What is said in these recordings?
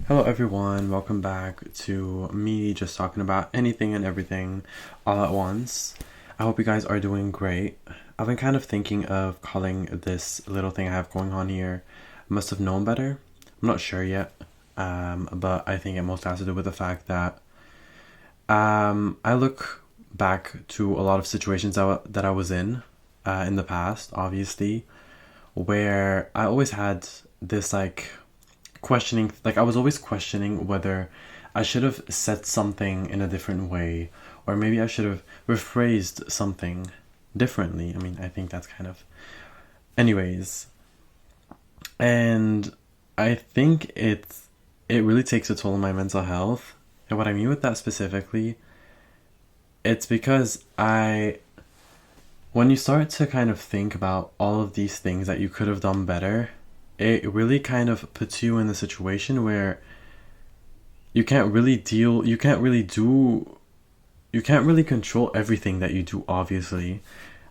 Hello everyone, welcome back to me just talking about anything and everything all at once. I hope you guys are doing great. I've been kind of thinking of calling this little thing I have going on here Must Have Known Better. I'm not sure yet, but I think it mostly has to do with the fact that I look back to a lot of situations that I was in the past, obviously, where I always had this questioning, like I was always questioning whether I should have said something in a different way, or maybe I should have rephrased something differently. I mean, I think that's kind of, anyways, and I think it really takes a toll on my mental health. And what I mean with that specifically, it's because when you start to kind of think about all of these things that you could have done better, it really kind of puts you in a situation where you can't really control everything that you do, obviously.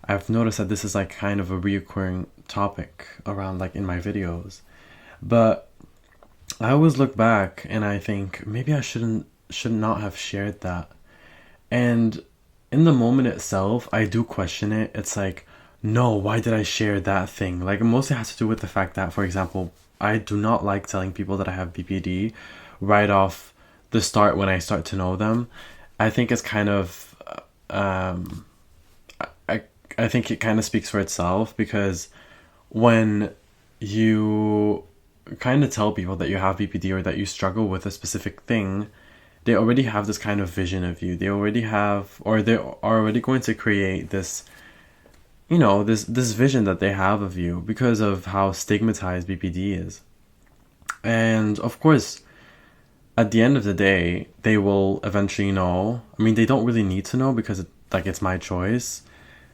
I've noticed that this is like kind of a reoccurring topic around like in my videos. But I always look back and I think maybe should not have shared that. And in the moment itself, I do question it. It's like, no, why did I share that thing? Like, it mostly has to do with the fact that, for example, I do not like telling people that I have BPD right off the start when I start to know them. I think it's kind of, I, I think it kind of speaks for itself, because when you kind of tell people that you have BPD or that you struggle with a specific thing, they already have this kind of vision of you. They already have, or they are already going to create this, this vision that they have of you because of how stigmatized BPD is. And of course, at the end of the day, they will eventually know. I mean, they don't really need to know because it's my choice.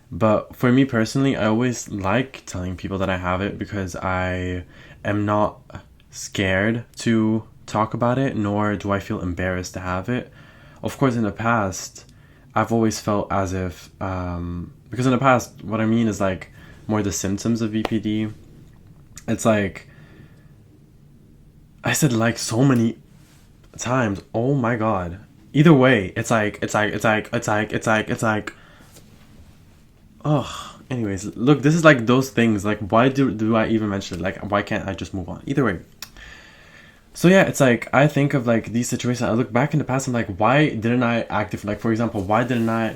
But for me personally, I always like telling people that I have it because I am not scared to talk about it, nor do I feel embarrassed to have it. Of course, in the past, I've always felt as if, because in the past, what I mean is like more the symptoms of BPD. It's like, I said like so many times, oh my god. Either way, anyways, look, this is like those things, like why do I even mention it? Like, why can't I just move on? Either way. So yeah, it's like, I think of like these situations, I look back in the past, I'm like, why didn't I act different? Like, for example, why didn't I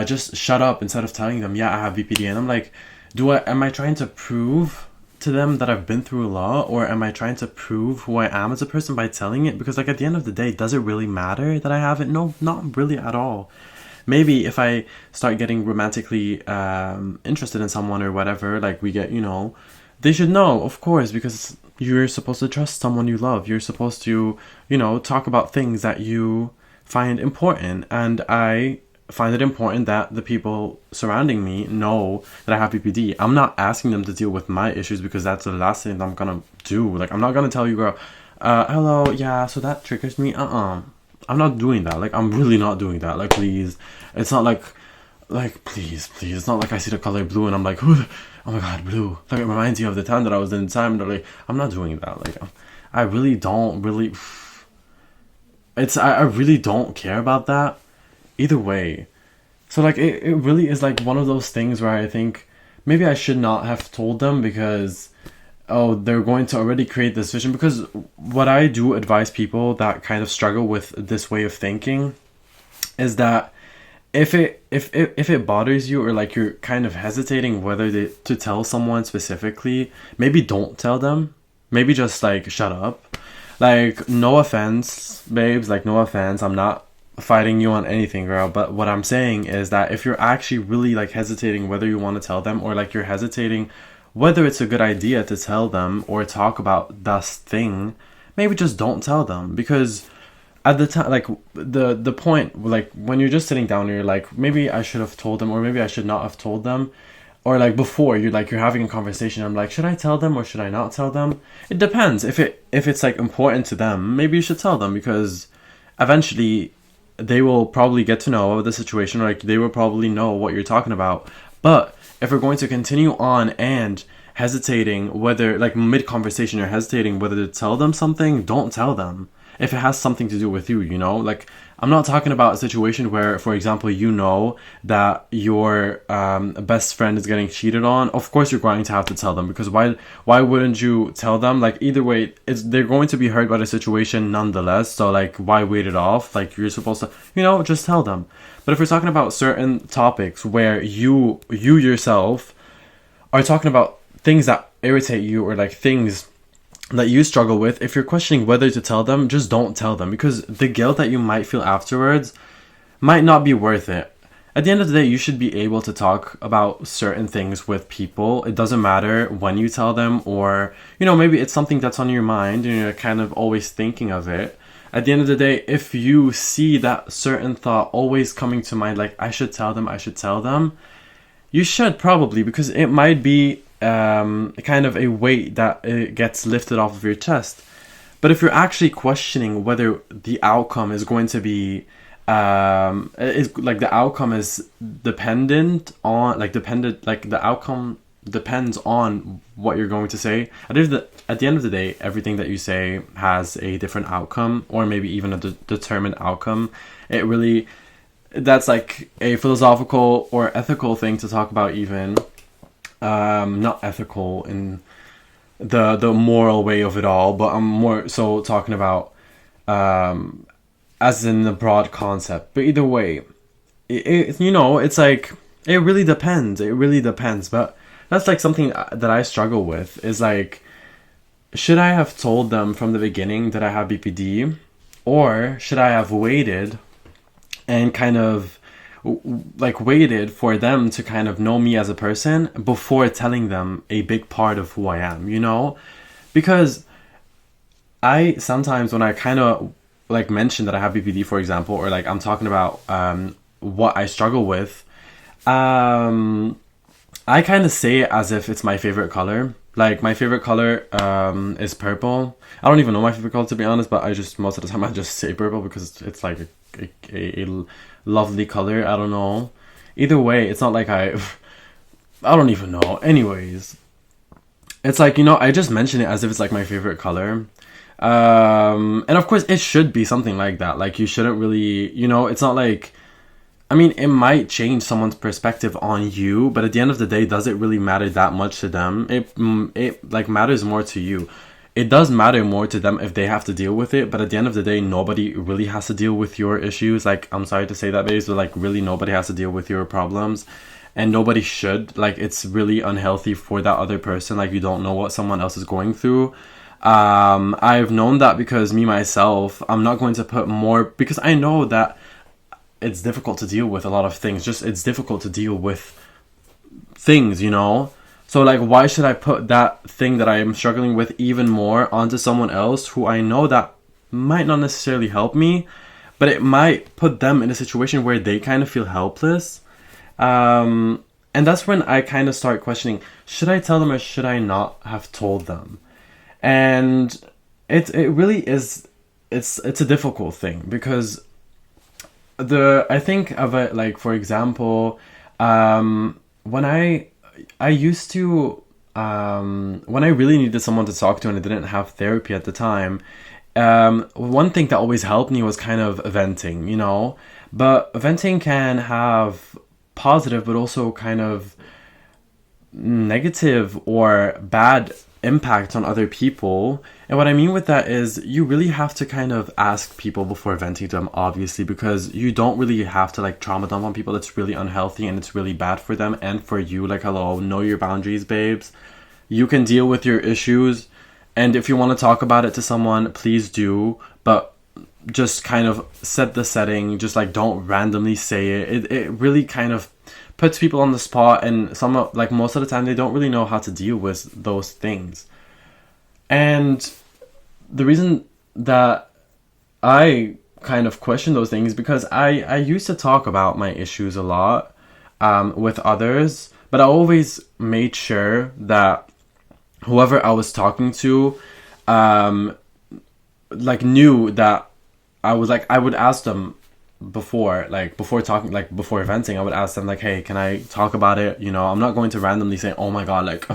just shut up instead of telling them, yeah, I have BPD? And I'm like, am I trying to prove to them that I've been through a lot, or am I trying to prove who I am as a person by telling it? Because like at the end of the day, does it really matter that I have it? No, not really at all. Maybe if I start getting romantically interested in someone or whatever, like we get, they should know, of course, because you're supposed to trust someone you love. You're supposed to, talk about things that you find important. And I find it important that the people surrounding me know that I have BPD. I'm not asking them to deal with my issues because that's the last thing that I'm gonna do. Like, I'm not gonna tell you, girl, hello, yeah, so that triggers me. I'm not doing that. Like, I'm really not doing that. Like, please. It's not like, please. It's not like I see the color blue and I'm like, oh my god, blue. Like, it reminds you of the time that I was in time. Like, I'm not doing that. Like, I really don't really. I really don't care about that. Either way. So, like, it really is like one of those things where I think maybe I should not have told them because, oh, they're going to already create this vision. Because what I do advise people that kind of struggle with this way of thinking is that if it bothers you, or like you're kind of hesitating whether to tell someone specifically, maybe don't tell them. Maybe just like shut up. Like, no offense, babes, like no offense. I'm not fighting you on anything, girl, but what I'm saying is that if you're actually really like hesitating whether you want to tell them, or like you're hesitating whether it's a good idea to tell them or talk about this thing, maybe just don't tell them. Because at the time, like the point, like when you're just sitting down and you're like, maybe I should have told them, or maybe I should not have told them, or like before you're having a conversation, I'm like, should I tell them or should I not tell them? It depends. If it's like important to them, maybe you should tell them, because eventually they will probably get to know the situation, or like they will probably know what you're talking about. But if we're going to continue on and hesitating whether, like mid conversation, you're hesitating whether to tell them something, don't tell them. If it has something to do with you, you know? Like, I'm not talking about a situation where, for example, you know that your best friend is getting cheated on. Of course, you're going to have to tell them, because why wouldn't you tell them? Like, either way, they're going to be hurt by the situation nonetheless. So, like, why wait it off? Like, you're supposed to, you know, just tell them. But if we're talking about certain topics where you yourself are talking about things that irritate you, or like things that you struggle with, if you're questioning whether to tell them, just don't tell them, because the guilt that you might feel afterwards might not be worth it. At the end of the day, you should be able to talk about certain things with people. It doesn't matter when you tell them, or, you know, maybe it's something that's on your mind and you're kind of always thinking of it. At the end of the day, if you see that certain thought always coming to mind, like, I should tell them, you should probably, because it might be kind of a weight that it gets lifted off of your chest. But if you're actually questioning whether the outcome is going to be is like the outcome is dependent on the outcome depends on what you're going to say. At the end of the day, everything that you say has a different outcome, or maybe even a determined outcome. That's like a philosophical or ethical thing to talk about, even. Not ethical in the moral way of it all, but I'm more so talking about as in the broad concept. But either way, it's like, it really depends. But that's like something that I struggle with, is like, should I have told them from the beginning that I have BPD, or should I have waited and kind of like waited for them to kind of know me as a person before telling them a big part of who I am, you know? Because I sometimes, when I kind of like mention that I have BPD, for example, or like I'm talking about what I struggle with, I kind of say it as if it's my favorite color. Like, my favorite color is purple. I don't even know my favorite color, to be honest, but most of the time I just say purple because it's like a lovely color. I don't know. Either way, it's not like I don't even know. Anyways, it's like, I just mention it as if it's like my favorite color. And of course it should be something like that. Like, you shouldn't really, it's not like, I mean, it might change someone's perspective on you, but at the end of the day, does it really matter that much to them? It like matters more to you. It does matter more to them if they have to deal with it, but at the end of the day, nobody really has to deal with your issues. Like, I'm sorry to say that, babes, but like, really nobody has to deal with your problems, and nobody should. Like, it's really unhealthy for that other person. Like, you don't know what someone else is going through. I've known that because me, myself, I'm not going to put more, because I know that it's difficult to deal with a lot of things. It's difficult to deal with things, So, like, why should I put that thing that I am struggling with even more onto someone else who I know that might not necessarily help me, but it might put them in a situation where they kind of feel helpless. And that's when I kind of start questioning, should I tell them or should I not have told them? And it really is, it's a difficult thing, because I think of it like, for example, when I used to, when I really needed someone to talk to and I didn't have therapy at the time, one thing that always helped me was kind of venting, but venting can have positive but also kind of negative or bad impact on other people. And what I mean with that is, you really have to kind of ask people before venting to them, obviously, because you don't really have to like trauma dump on people. It's really unhealthy and it's really bad for them and for you. Like, hello, know your boundaries, babes. You can deal with your issues, and if you want to talk about it to someone, please do, but just kind of set the setting. Just like, don't randomly say it. It really kind of puts people on the spot, and most of the time they don't really know how to deal with those things. And the reason that I kind of question those things is because I used to talk about my issues a lot with others, but I always made sure that whoever I was talking to knew that I would ask them before venting. I would ask them like, hey, can I talk about it? I'm not going to randomly say, oh my god, like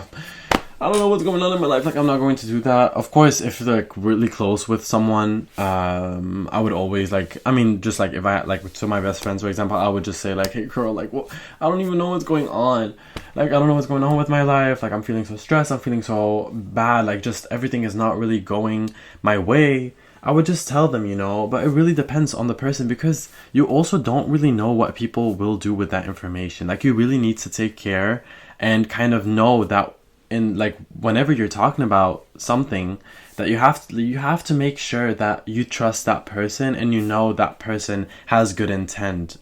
I don't know what's going on in my life. Like, I'm not going to do that. Of course, if like really close with someone, I would always like. I mean, just like if I like to my best friends, for example, I would just say like, "Hey, girl, like, well, I don't even know what's going on. Like, I don't know what's going on with my life. Like, I'm feeling so stressed. I'm feeling so bad. Like, just everything is not really going my way." I would just tell them, but it really depends on the person because you also don't really know what people will do with that information. Like, you really need to take care and kind of know that in like whenever you're talking about something that you have to make sure that you trust that person and that person has good intent.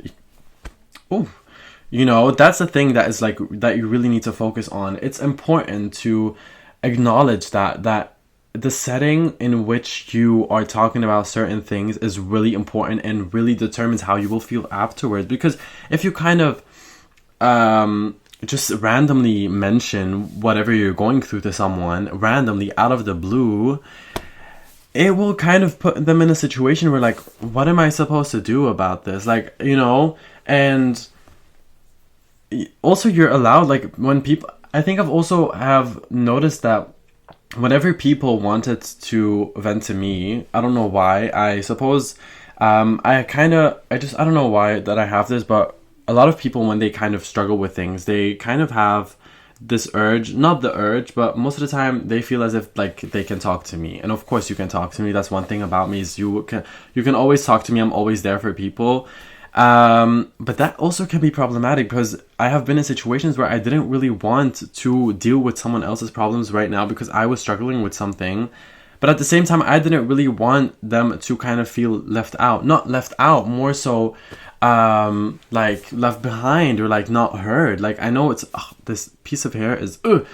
Oh, that's the thing that is like that you really need to focus on. It's important to acknowledge that the setting in which you are talking about certain things is really important and really determines how you will feel afterwards. Because if you kind of just randomly mention whatever you're going through to someone randomly out of the blue, it will kind of put them in a situation where like, what am I supposed to do about this? Like, and also you're allowed, like when people, I think I've also have noticed that whenever people wanted to vent to me, I don't know why, I suppose, I don't know why that I have this, but a lot of people, when they kind of struggle with things, they kind of have this urge, not the urge, but most of the time they feel as if like they can talk to me. And of course you can talk to me. That's one thing about me, is you can always talk to me. I'm always there for people. But that also can be problematic because I have been in situations where I didn't really want to deal with someone else's problems right now because I was struggling with something. But at the same time, I didn't really want them to kind of feel left out. Not left out, more so like left behind or like not heard. Like, I know this piece of hair is so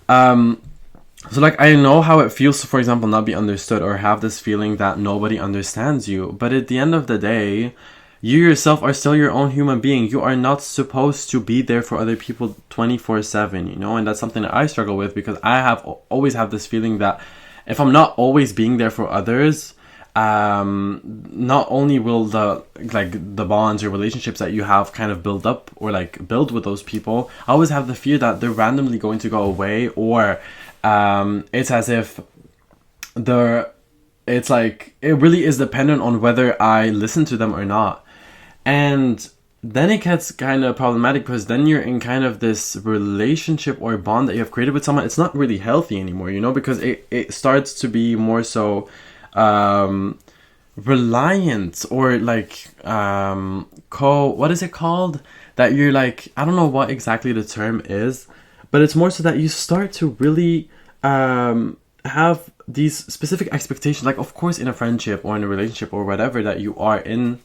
like I know how it feels to, for example, not be understood or have this feeling that nobody understands you. But at the end of the day, you yourself are still your own human being. You are not supposed to be there for other people 24/7, and that's something that I struggle with because I always have this feeling that if I'm not always being there for others, not only will the bonds or relationships that you have kind of build up or like build with those people, I always have the fear that they're randomly going to go away, or it's as if it's like it really is dependent on whether I listen to them or not. And then it gets kind of problematic because then you're in kind of this relationship or bond that you have created with someone. It's not really healthy anymore, because it starts to be more so reliant or like what is it called? That you're like, I don't know what exactly the term is, but it's more so that you start to really have these specific expectations. Like, of course, in a friendship or in a relationship or whatever that you are in,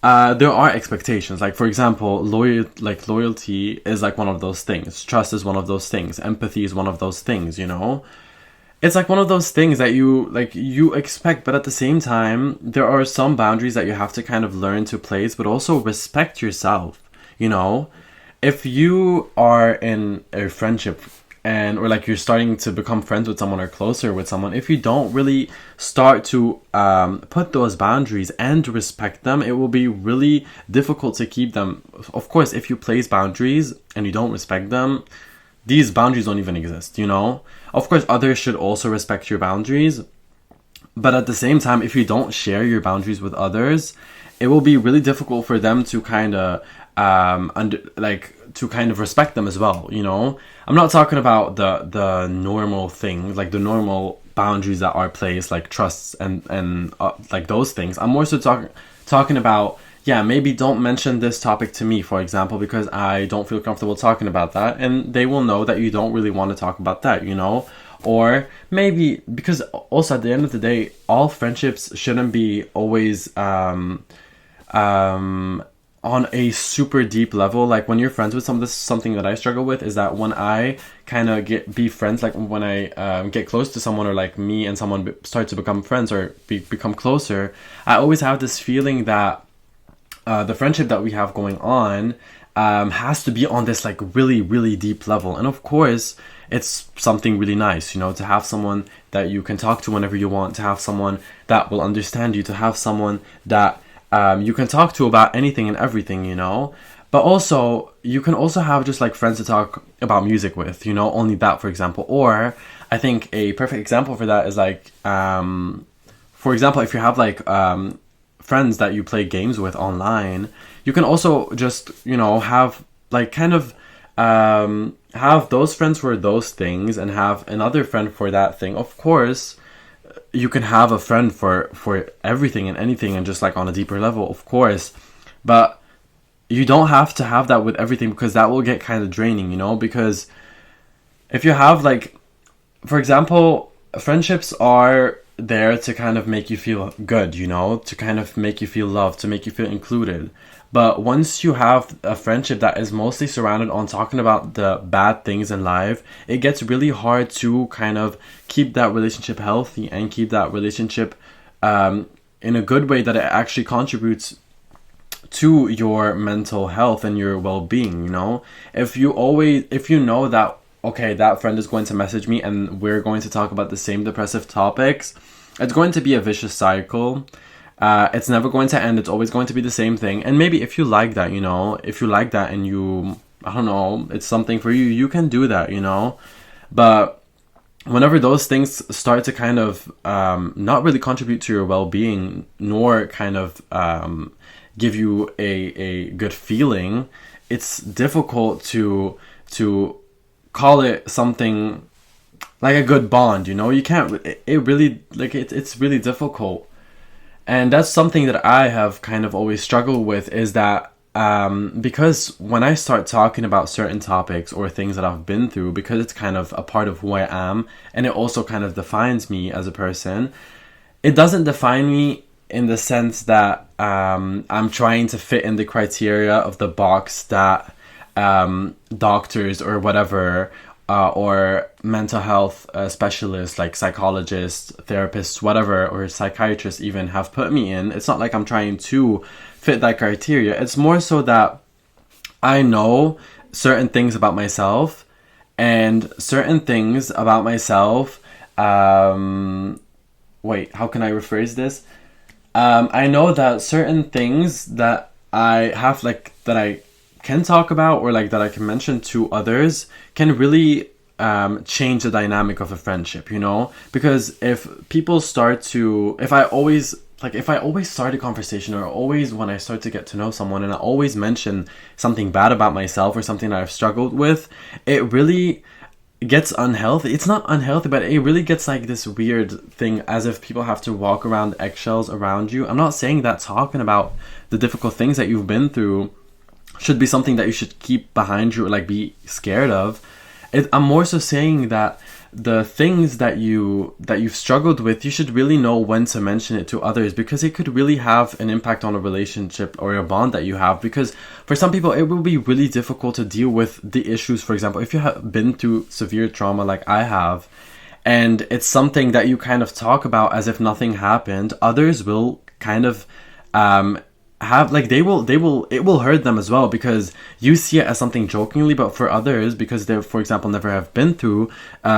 there are expectations. Like, for example, loyalty is like one of those things. Trust is one of those things. Empathy is one of those things, It's like one of those things that you expect, but at the same time, there are some boundaries that you have to kind of learn to place, but also respect yourself, If you are in a friendship or like you're starting to become friends with someone or closer with someone, if you don't really start to put those boundaries and respect them, it will be really difficult to keep them. Of course, if you place boundaries and you don't respect them, these boundaries don't even exist, Of course, others should also respect your boundaries. But at the same time, if you don't share your boundaries with others, it will be really difficult for them to kind of to kind of respect them as well, I'm not talking about the normal things, like the normal boundaries that are placed, like trusts and like those things. I'm more so talking about, maybe don't mention this topic to me, for example, because I don't feel comfortable talking about that, and they will know that you don't really want to talk about that, Or maybe because also at the end of the day, all friendships shouldn't be always on a super deep level. Like when you're friends with someone, this is something that I struggle with, is that when I kind of be friends, like when I get close to someone, or like me and someone start to become friends or become closer, I always have this feeling that the friendship that we have going on has to be on this like really, really deep level. And of course, it's something really nice, to have someone that you can talk to whenever you want, to have someone that will understand you, to have someone that you can talk to about anything and everything, But also, you can also have just like friends to talk about music with, you know, only that, for example. Or I think a perfect example for that is like, for example, if you have like friends that you play games with online, you can also just, you know, have like kind of have those friends for those things and have another friend for that thing. Of course, you can have a friend for everything and anything and just like on a deeper level, of course, but you don't have to have that with everything, because that will get kind of draining, you know. Because if you have like, for example, friendships are there to kind of make you feel good, you know, to kind of make you feel loved, to make you feel included. But once you have a friendship that is mostly surrounded on talking about the bad things in life, it gets really hard to kind of keep that relationship healthy and keep that relationship in a good way that it actually contributes to your mental health and your well-being, you know. If you know that, okay, that friend is going to message me and we're going to talk about the same depressive topics, it's going to be a vicious cycle. It's never going to end. It's always going to be the same thing. And maybe if you like that, you know, if you like that and you, I don't know, it's something for you, you can do that, you know. But whenever those things start to kind of not really contribute to your well-being, nor kind of give you a good feeling, it's difficult to call it something like a good bond, you know. You can't, it really, like, it's really difficult. And that's something that I have kind of always struggled with, is that because when I start talking about certain topics or things that I've been through, because it's kind of a part of who I am, and it also kind of defines me as a person, it doesn't define me in the sense that I'm trying to fit in the criteria of the box that doctors or whatever, or mental health specialists like psychologists, therapists, whatever, or psychiatrists even have put me in. It's not like I'm trying to fit that criteria. It's more so that I know certain things about myself, and certain things about myself, wait, how can I rephrase this? I know that certain things that I have, like, that I can talk about, or like that I can mention to others, can really change the dynamic of a friendship, you know. Because if people start to, if I always start a conversation, or always when I start to get to know someone and I always mention something bad about myself or something that I've struggled with, it really gets unhealthy. It's not unhealthy, but it really gets like this weird thing, as if people have to walk around eggshells around you. I'm not saying that talking about the difficult things that you've been through should be something that you should keep behind you or like be scared of. I'm more so saying that the things that you've struggled with, you should really know when to mention it to others, because it could really have an impact on a relationship or a bond that you have. Because for some people, it will be really difficult to deal with the issues. For example, if you have been through severe trauma like I have, and it's something that you kind of talk about as if nothing happened, others will kind of have, like, it will hurt them as well, because you see it as something jokingly, but for others, because they, for example, never have been through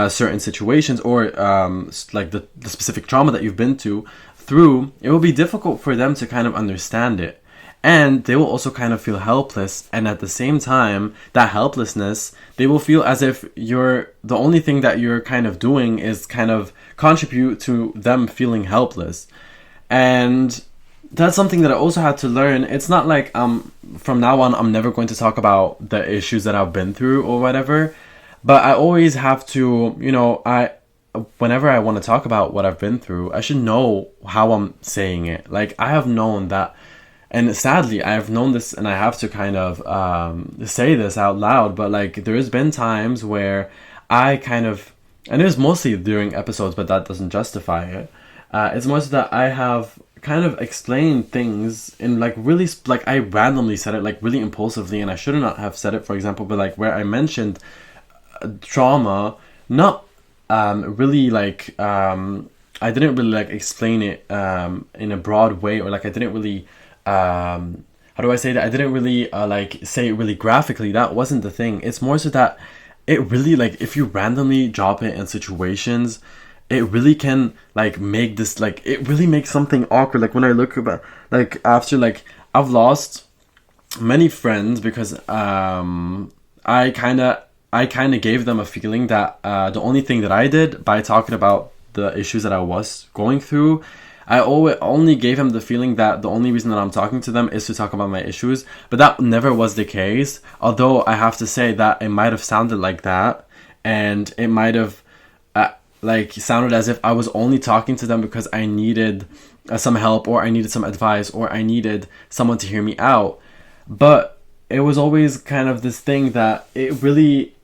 certain situations, or like the specific trauma that you've been through, it will be difficult for them to kind of understand it. And they will also kind of feel helpless, and at the same time, that helplessness, they will feel as if the only thing that you're kind of doing is kind of contribute to them feeling helpless. And that's something that I also had to learn. It's not like from now on I'm never going to talk about the issues that I've been through or whatever, but I always have to, you know, whenever I want to talk about what I've been through, I should know how I'm saying it. Like, I have known that, and sadly I have known this, and I have to kind of say this out loud, but like, there's been times where I kind of, and it was mostly during episodes, but that doesn't justify it. It's more so that I have kind of explain things in like really like I randomly said it like really impulsively, and I should not have said it, for example, but like where I mentioned trauma, not really like I didn't really like explain it in a broad way, or like I didn't really how do I say that, I didn't really like say it really graphically. That wasn't the thing. It's more so that it really, like, if you randomly drop it in situations, it really can like make this, like, it really makes something awkward. Like when I look about, like, after, like, I've lost many friends because I kind of gave them a feeling that the only thing that I did by talking about the issues that I was going through, I only gave them the feeling that the only reason that I'm talking to them is to talk about my issues, but that never was the case. Although I have to say that it might have sounded like that, and it might have like sounded as if I was only talking to them because I needed some help, or I needed some advice, or I needed someone to hear me out. But it was always kind of this thing that it really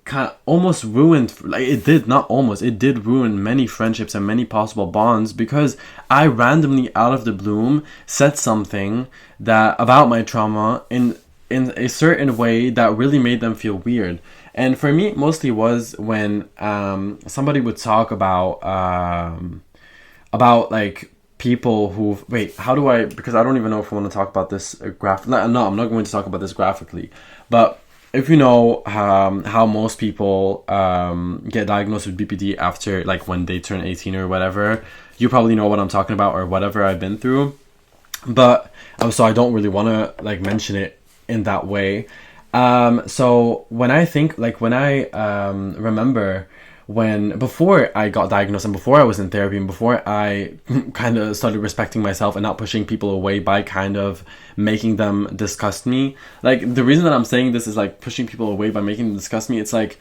kind of almost ruined, like it did, not almost, it did ruin many friendships and many possible bonds, because I randomly out of the bloom said something that about my trauma in a certain way that really made them feel weird. And for me, it mostly was when somebody would talk about like people who, wait, how do I, because I don't even know if I want to talk about this no, I'm not going to talk about this graphically, but if you know how most people get diagnosed with BPD after, like, when they turn 18 or whatever, you probably know what I'm talking about, or whatever I've been through. But so I don't really want to like mention it in that way. So when I think, like, when I remember when, before I got diagnosed and before I was in therapy and before I kind of started respecting myself and not pushing people away by kind of making them disgust me. Like, the reason that I'm saying this is like pushing people away by making them disgust me. It's like,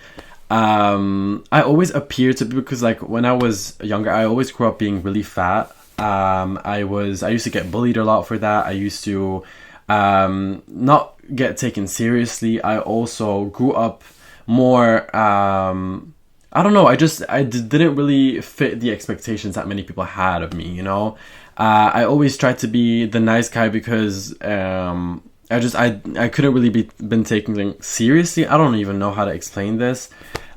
I always appear to be, because like when I was younger, I always grew up being really fat. I used to get bullied a lot for that. I used to not get taken seriously. I also grew up more I don't know, didn't really fit the expectations that many people had of me, you know. I always tried to be the nice guy because I couldn't really been taken seriously. I don't even know how to explain this,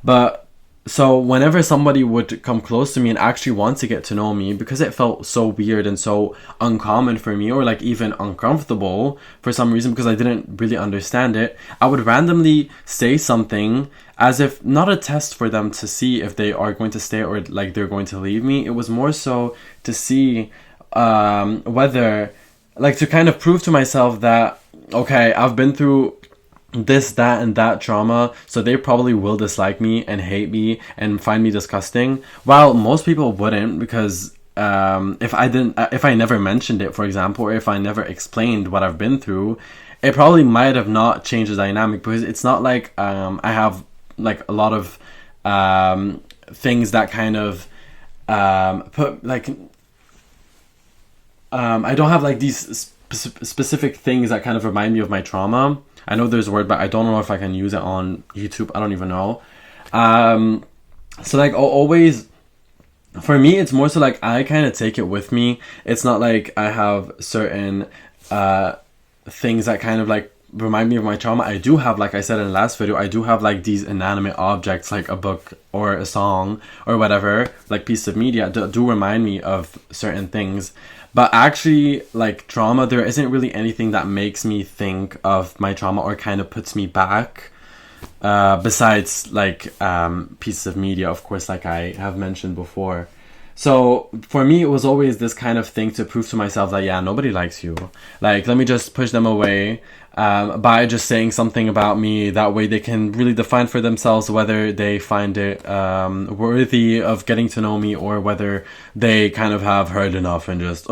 but so whenever somebody would come close to me and actually want to get to know me, because it felt so weird and so uncommon for me, or like even uncomfortable for some reason because I didn't really understand it, I would randomly say something as if not a test for them to see if they are going to stay or like they're going to leave me. It was more so to see whether, like, to kind of prove to myself that, okay, I've been through this, that, and that trauma, so they probably will dislike me and hate me and find me disgusting, while most people wouldn't, because if I never mentioned it, for example, or if I never explained what I've been through, it probably might have not changed the dynamic, because it's not like I have like a lot of things that kind of put like I don't have like these specific things that kind of remind me of my trauma. I know there's a word, but I don't know if I can use it on YouTube. I don't even know. So like always, for me, it's more so like I kind of take it with me. It's not like I have certain things that kind of like remind me of my trauma. I do have, like I said in the last video, I do have like these inanimate objects, like a book or a song or whatever, like pieces of media do remind me of certain things. But actually, like, trauma, there isn't really anything that makes me think of my trauma or kind of puts me back, besides like pieces of media, of course, like I have mentioned before. So for me, it was always this kind of thing to prove to myself that, yeah, nobody likes you. Like, let me just push them away by just saying something about me. That way they can really define for themselves whether they find it worthy of getting to know me, or whether they kind of have heard enough and just,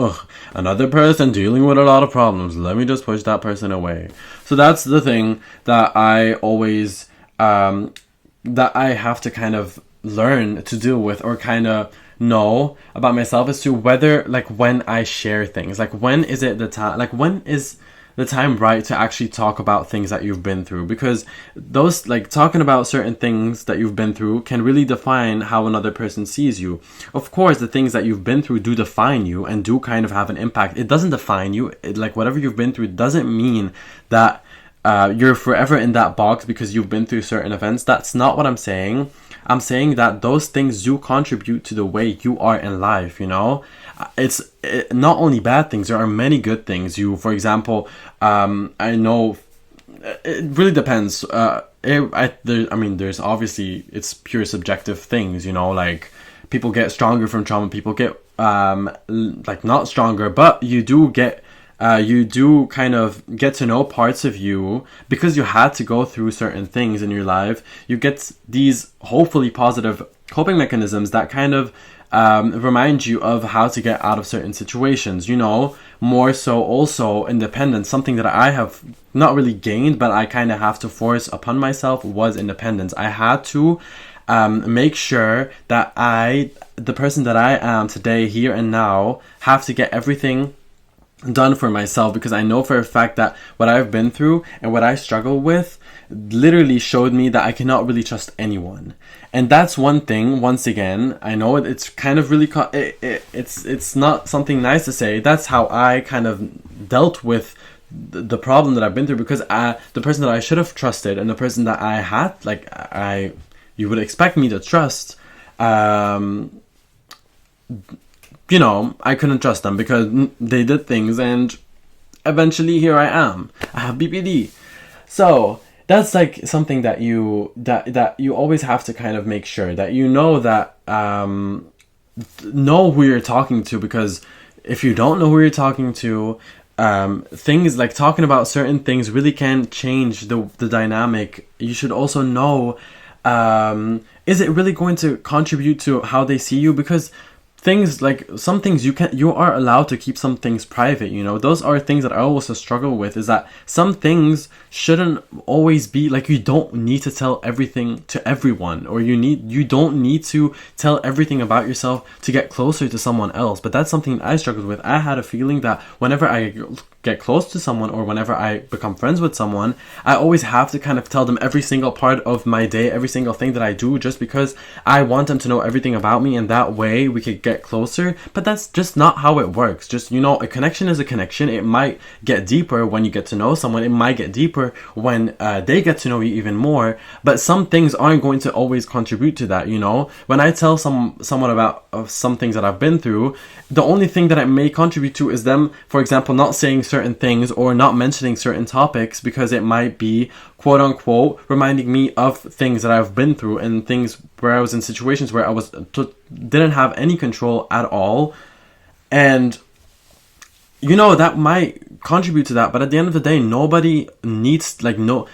another person dealing with a lot of problems, let me just push that person away. So that's the thing that I always, that I have to kind of learn to deal with, or kind of know about myself, as to whether, like, when I share things, like, when is it the time, like, when is the time right to actually talk about things that you've been through, because those, like, talking about certain things that you've been through can really define how another person sees you. Of course, the things that you've been through do define you and do kind of have an impact. It doesn't define you. Like, whatever you've been through doesn't mean that you're forever in that box because you've been through certain events. That's not what I'm saying. I'm saying that those things do contribute to the way you are in life, you know? It's not only bad things, there are many good things. For example, I know it really depends. There's obviously, it's pure subjective things, you know, like, people get stronger from trauma, people get, like, not stronger, but you do get you do kind of get to know parts of you because you had to go through certain things in your life. You get these hopefully positive coping mechanisms that kind of remind you of how to get out of certain situations. You know, more so also independence. Something that I have not really gained, but I kind of have to force upon myself was independence. I had to make sure that the person that I am today, here and now, have to get everything done for myself, because I know for a fact that what I've been through and what I struggle with literally showed me that I cannot really trust anyone. And that's one thing. Once again, I know it's kind of really it's not something nice to say. That's how I kind of dealt with the problem that I've been through, because the person that I should have trusted and the person that I had, you would expect me to trust, you know, I couldn't trust them because they did things, and eventually here I am. I have BPD. So that's like something that you always have to kind of make sure that you know that know who you're talking to, because if you don't know who you're talking to, things like talking about certain things really can change the dynamic. You should also know, is it really going to contribute to how they see you? Because things like some things you are allowed to keep some things private, you know. Those are things that I also struggle with, is that some things shouldn't always be like, you don't need to tell everything to everyone, or you don't need to tell everything about yourself to get closer to someone else. But that's something I struggled with. I had a feeling that whenever I get close to someone, or whenever I become friends with someone, I always have to kind of tell them every single part of my day, every single thing that I do, just because I want them to know everything about me, and that way we could get closer. But that's just not how it works. Just, you know, a connection is a connection. It might get deeper when you get to know someone. It might get deeper when they get to know you even more. But some things aren't going to always contribute to that, you know. When I tell someone about some things that I've been through, the only thing that it may contribute to is them, for example, not saying certain things or not mentioning certain topics, because it might be, quote unquote, reminding me of things that I've been through, and things where I was in situations where I didn't have any control at all. And you know, that might contribute to that. But at the end of the day, nobody needs, like, no,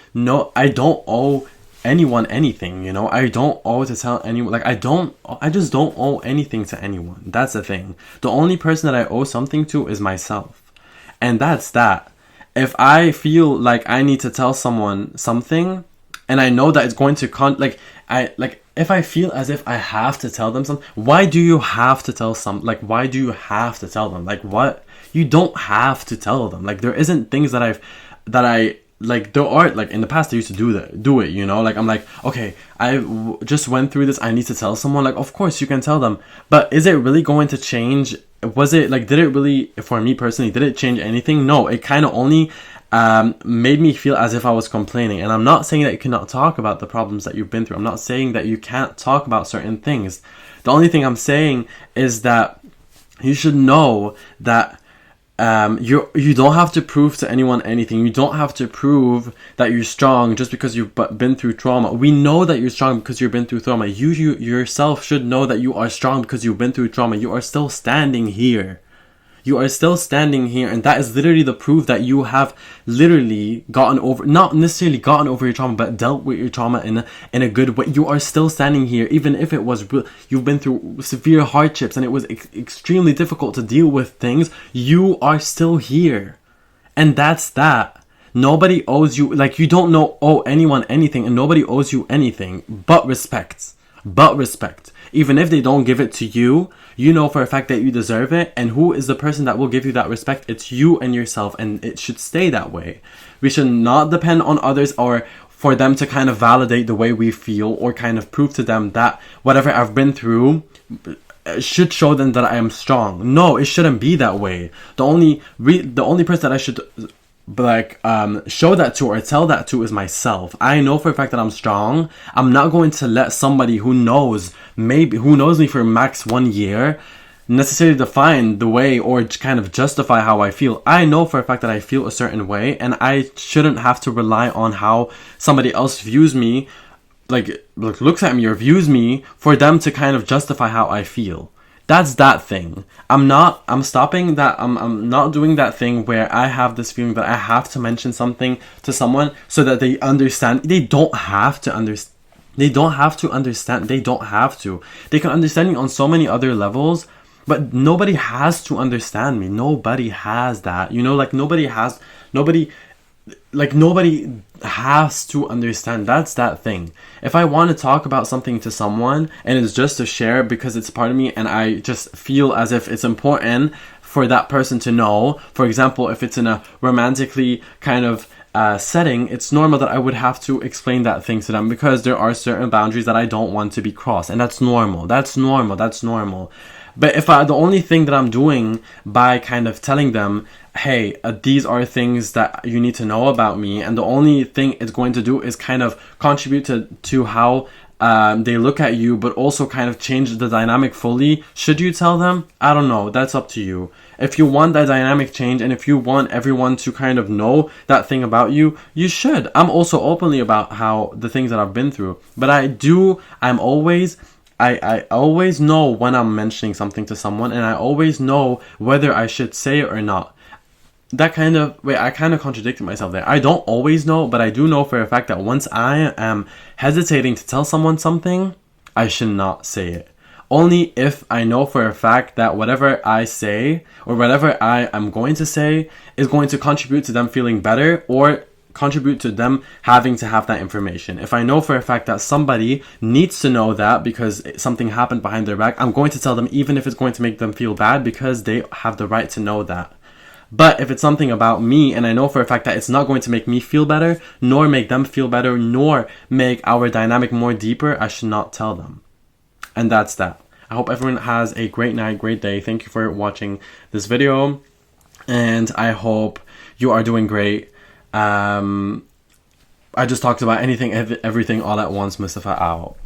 I don't owe anyone anything, you know. I don't owe to tell anyone, like, I just don't owe anything to anyone. That's the thing. The only person that I owe something to is myself. And that's that. If I feel like I need to tell someone something, and I know that it's going to if I feel as if I have to tell them something, why do you have to tell why do you have to tell them? Like, what? You don't have to tell them. Like, there isn't things that I like, there are, like, in the past I used to do it, you know. Like, I'm like, okay, just went through this, I need to tell someone. Like, of course you can tell them, but is it really going to change? Was it, like, did it really, for me personally, did it change anything? No, it kind of only made me feel as if I was complaining. And I'm not saying that you cannot talk about the problems that you've been through. I'm not saying that you can't talk about certain things. The only thing I'm saying is that you should know that you don't have to prove to anyone anything. You don't have to prove that you're strong just because you've been through trauma. We know that you're strong because you've been through trauma. You yourself should know that you are strong because you've been through trauma. You are still standing here. You are still standing here, and that is literally the proof that you have literally not necessarily gotten over your trauma, but dealt with your trauma in a good way. You are still standing here, even if it was you've been through severe hardships and it was extremely difficult to deal with things. You are still here, and that's that. Nobody owes you, like, you don't owe anyone anything, and nobody owes you anything but respect. But respect. Even if they don't give it to you, you know for a fact that you deserve it. And who is the person that will give you that respect? It's you and yourself, and it should stay that way. We should not depend on others, or for them to kind of validate the way we feel, or kind of prove to them that whatever I've been through should show them that I am strong. No, it shouldn't be that way. The only person that I should show that to or tell that to is myself. I know for a fact that I'm strong. I'm not going to let somebody who knows me for max 1 year necessarily define the way or kind of justify how I feel. I know for a fact that I feel a certain way, and I shouldn't have to rely on how somebody else views me, looks at me or views me, for them to kind of justify how I feel. That's that thing. I'm stopping that. I'm not doing that thing where I have this feeling that I have to mention something to someone so that they understand. They don't have to understand. They don't have to understand. They don't have to. They can understand me on so many other levels, but nobody has to understand me. Nobody has that. You know, like nobody has to understand. That's that thing. If I want to talk about something to someone and it's just to share because it's part of me and I just feel as if it's important for that person to know, for example, if it's in a romantically kind of setting, it's normal that I would have to explain that thing to them because there are certain boundaries that I don't want to be crossed, and that's normal. That's normal. But if the only thing that I'm doing by kind of telling them, hey, these are things that you need to know about me, and the only thing it's going to do is kind of contribute to how they look at you, but also kind of change the dynamic fully, should you tell them? I don't know. That's up to you. If you want that dynamic change and if you want everyone to kind of know that thing about you, you should. I'm also openly about how the things that I've been through, but I always know when I'm mentioning something to someone, and I always know whether I should say it or not. I kind of contradicted myself there. I don't always know, but I do know for a fact that once I am hesitating to tell someone something, I should not say it. Only if I know for a fact that whatever I say or whatever I am going to say is going to contribute to them feeling better or contribute to them having to have that information. If I know for a fact that somebody needs to know that because something happened behind their back, I'm going to tell them even if it's going to make them feel bad because they have the right to know that. But if it's something about me and I know for a fact that it's not going to make me feel better, nor make them feel better, nor make our dynamic more deeper, I should not tell them. And that's that. I hope everyone has a great night, great day. Thank you for watching this video. And I hope you are doing great. I just talked about anything, everything all at once. Mustafa out.